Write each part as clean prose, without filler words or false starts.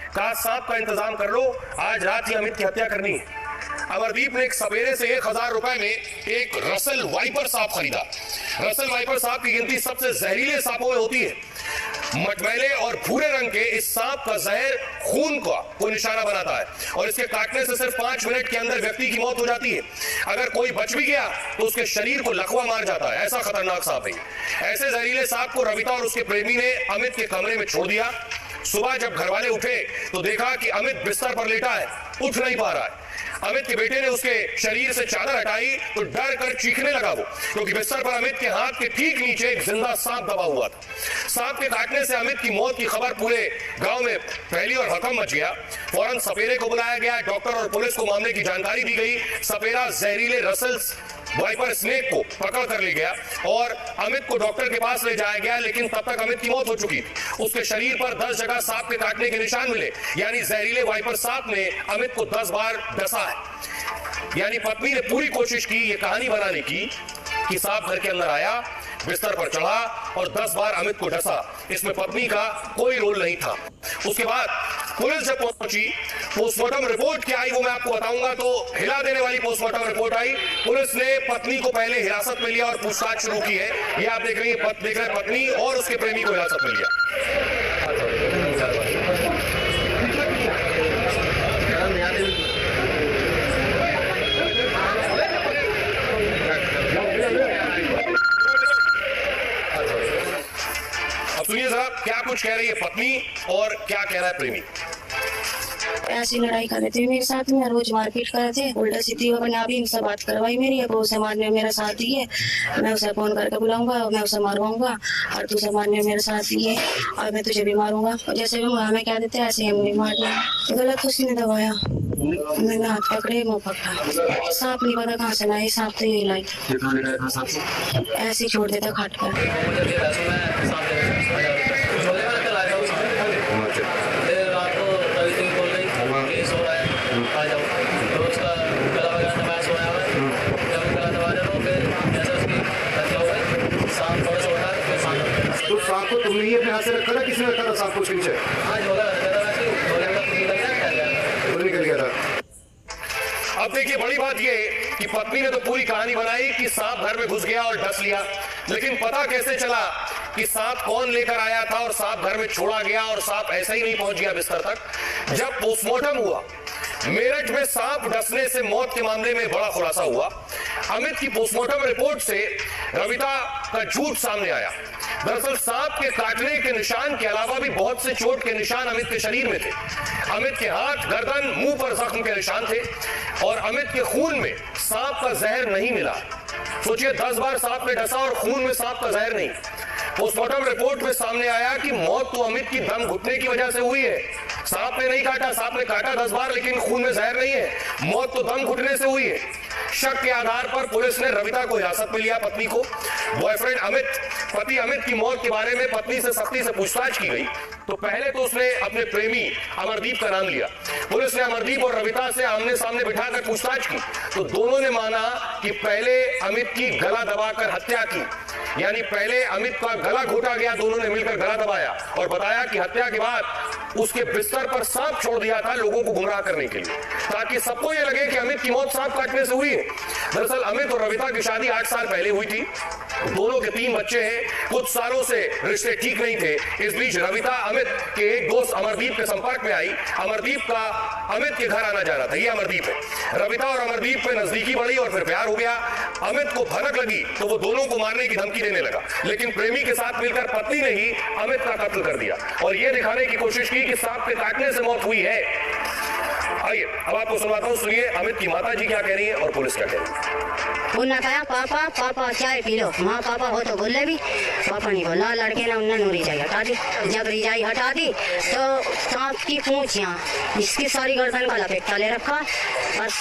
कहा सांप का इंतजाम कर लो, आज रात ही अमित की हत्या करनी है। अमरदीप ने एक सवेरे से 1000 रुपए में एक रसल वाइपर सांप खरीदा। रसल वाइपर सांप की गिनती सबसे जहरीले सांपों में होती है। मटमैले और भूरे रंग के इस सांप का जहर खून का कोई निशाना बनाता है और इसके काटने से सिर्फ 5 मिनट के अंदर व्यक्ति की मौत हो जाती है। अगर कोई बच भी गया तो उसके शरीर को लकवा मार जाता है। ऐसा खतरनाक सांप है। ऐसे जहरीले सांप को रविता और उसके प्रेमी ने अमित के कमरे में छोड़ दिया। सुबह जब घरवाले उठे तो देखा कि अमित बिस्तर पर लेटा है, उठ नहीं पा रहा है। अमित के बेटे ने उसके शरीर से चादर हटाई तो डर कर चीखने लगा वो, क्योंकि बिस्तर पर अमित के हाथ के ठीक नीचे एक जिंदा सांप दबा हुआ था। सांप के काटने से अमित की मौत की खबर पूरे गांव में फैली और हकम मच गया। फौरन सपेरे को बुलाया गया। डॉक्टर और पुलिस को मामले की जानकारी दी गई। सपेरा जहरीले रसल्स वाइपर स्नेक को पकड़ कर ले गया और अमित को डॉक्टर के पास ले जाया गया, लेकिन तब तक अमित की मौत हो चुकी थी। उसके शरीर पर 10 जगह सांप के काटने के निशान मिले, यानी जहरीले वाइपर सांप ने अमित को 10 बार डसा है। यानी पत्नी ने पूरी कोशिश की ये कहानी बनाने की कि सांप घर के अंदर आया, बिस्तर पर चढ़ा और 10 बार अमित को डसा। इसमें पत्नी का कोई रोल नहीं था। उसके बाद पुलिस जब पहुंची, पोस्टमार्टम रिपोर्ट क्या आई वो मैं आपको बताऊंगा। तो हिला देने वाली पोस्टमार्टम रिपोर्ट आई। पुलिस ने पत्नी को पहले हिरासत में लिया और पूछताछ शुरू की है। ये आप देख रहे हैं पत्नी और उसके प्रेमी को हिरासत में लिया। अब सुनिए जरा क्या कुछ कह रही है पत्नी और क्या कह रहा है प्रेमी। ऐसी लड़ाई कर रहे थे मेरे साथ में, रोज मारपीट कर रहे थे। उल्टा सीधी पंजाबी से बात करवाई मेरी। अब उसे मारने मेरा साथ दिए, मैं उसे फोन करके बुलाऊंगा, मैं उसे मारूंगा और तू उसे मारने मेरे साथ दिए और मैं तुझे भी मारूंगा। जैसे भी हमें क्या देते ऐसे हम भी मारना। गलत उसी ने दबाया, मैंने हाथ पकड़े, मुँह पकड़ा। सांप नहीं पता कहाँ से लाई, सांप तो यही लाई ऐसे ही छोड़ देता खाट कर। तो सांप को तुमने ही अपने हाथ से रखा था, किसने रखा था सांप को पीछे? निकल गया था। अब देखिए बड़ी बात ये कि पत्नी ने तो पूरी कहानी बनाई कि सांप घर में घुस गया और डस लिया, लेकिन पता कैसे चला कि सांप कौन लेकर आया था और सांप घर में छोड़ा गया और सांप ऐसा ही नहीं पहुंच गया बिस्तर तक। जब पोस्टमार्टम हुआ, मेरठ में सांप डसने से मौत के मामले में बड़ा खुलासा हुआ। अमित की पोस्टमार्टम रिपोर्ट से रविता का झूठ सामने आया। दरअसल सांप के काटने के निशान के अलावा भी बहुत से चोट के निशान अमित के शरीर में थे। अमित के हाथ, गर्दन, मुंह पर जख्म के निशान थे और अमित के खून में सांप का जहर नहीं मिला। सोचिए 10 बार सांप ने डसा और खून में सांप का जहर नहीं। पोस्टमार्टम रिपोर्ट में सामने आया कि मौत तो अमित की दम घुटने की वजह से हुई है। सांप ने नहीं काटा, सांप ने काटा 10 बार लेकिन खून में जहर नहीं है। मौत तो दम घुटने से हुई है। शक के आधार पर पुलिस ने रविता को हिरासत में लिया, पत्नी को। बॉयफ्रेंड अमित, पति अमित की मौत के बारे में पत्नी से सख्ती से पूछताछ की गई तो पहले तो उसने अपने प्रेमी अमरदीप का नाम लिया। पुलिस ने अमरदीप और रविता से आमने सामने बिठाकर पूछताछ की तो दोनों ने माना कि पहले अमित की गला दबाकर हत्या की, यानी पहले अमित का गला घोटा गया, दोनों ने मिलकर गला दबाया और बताया कि हत्या के बाद उसके बिस्तर पर सांप छोड़ दिया था लोगों को गुमराह करने के लिए, ताकि सबको यह लगे कि अमित की मौत सांप काटने से हुई है। दरअसल अमित और रविता की शादी 8 साल पहले हुई थी। दोनों के 3 बच्चे हैं। कुछ सालों से रिश्ते ठीक नहीं थे। इस बीच रविता अमित के एक दोस्त अमरदीप के संपर्क में आई। अमरदीप का अमित के घर आना जा रहा था। ये अमरदीप है। रविता और अमरदीप में नजदीकी बढ़ी और फिर प्यार हो गया। अमित को भनक लगी तो वो दोनों को मारने की धमकी देने लगा, लेकिन प्रेमी के साथ मिलकर पत्नी ने ही अमित का कत्ल कर दिया और ये दिखाने की कोशिश की कि सांप के काटने से मौत हुई है। आइए अब आपको सुनवाता हूँ, सुनिए अमित की माता जी क्या कह रही है और पुलिस क्या कह रही है। उन्होंने कहा पापा पापा चाय पी लो। माँ पापा हो तो बोले भी, पापा नहीं बोला। लड़के ने उन्होंने रिजाई हटा दी। जब रिजाई हटा दी तो सांप की पूंछ यहाँ, इसकी सारी गर्दन का लपेटा ले रखा, बस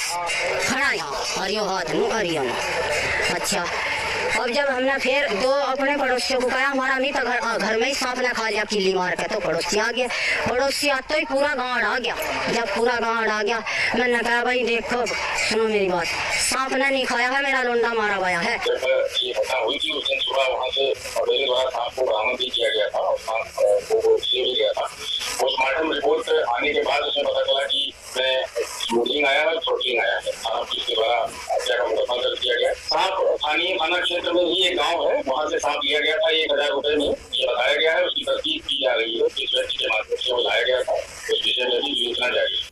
खड़ा यहाँ और यो हाथ मुँह और यो। अच्छा, अब जब हमने फिर 2 अपने पड़ोसियों को कहा, हमारा अमित घर में ही सांप ने खा लिया किल्ली मार के, तो पड़ोसी आ गया। पड़ोसी आते ही पूरा गाँव आ गया। जब पूरा गाँव आ गया मैंने कहा भाई देखो सुनो मेरी बात, सांप ने नहीं खाया है, मेरा लोंडा मारा गया है। ये घटना हुई थी उस दिन सुबह, वहाँ से और पहली बार सांप को बरामद भी किया गया था और सांप को भी गया था। पोस्टमार्टम रिपोर्ट आने के बाद उसमें पता चला कि स्मगलिंग आया है, थ्रोटलिंग आया है। थाना पुलिस के द्वारा हत्या का मुकदमा दर्ज किया गया। सांप स्थानीय थाना क्षेत्र में ही एक गाँव है, वहाँ से सांप लिया गया था 1000 रुपए में, ये बताया गया है। उसकी तस्दीक की जा रही है, किस व्यक्ति के माध्यम से वो लाया गया था, उस विषय में भी विवेचना जारी है।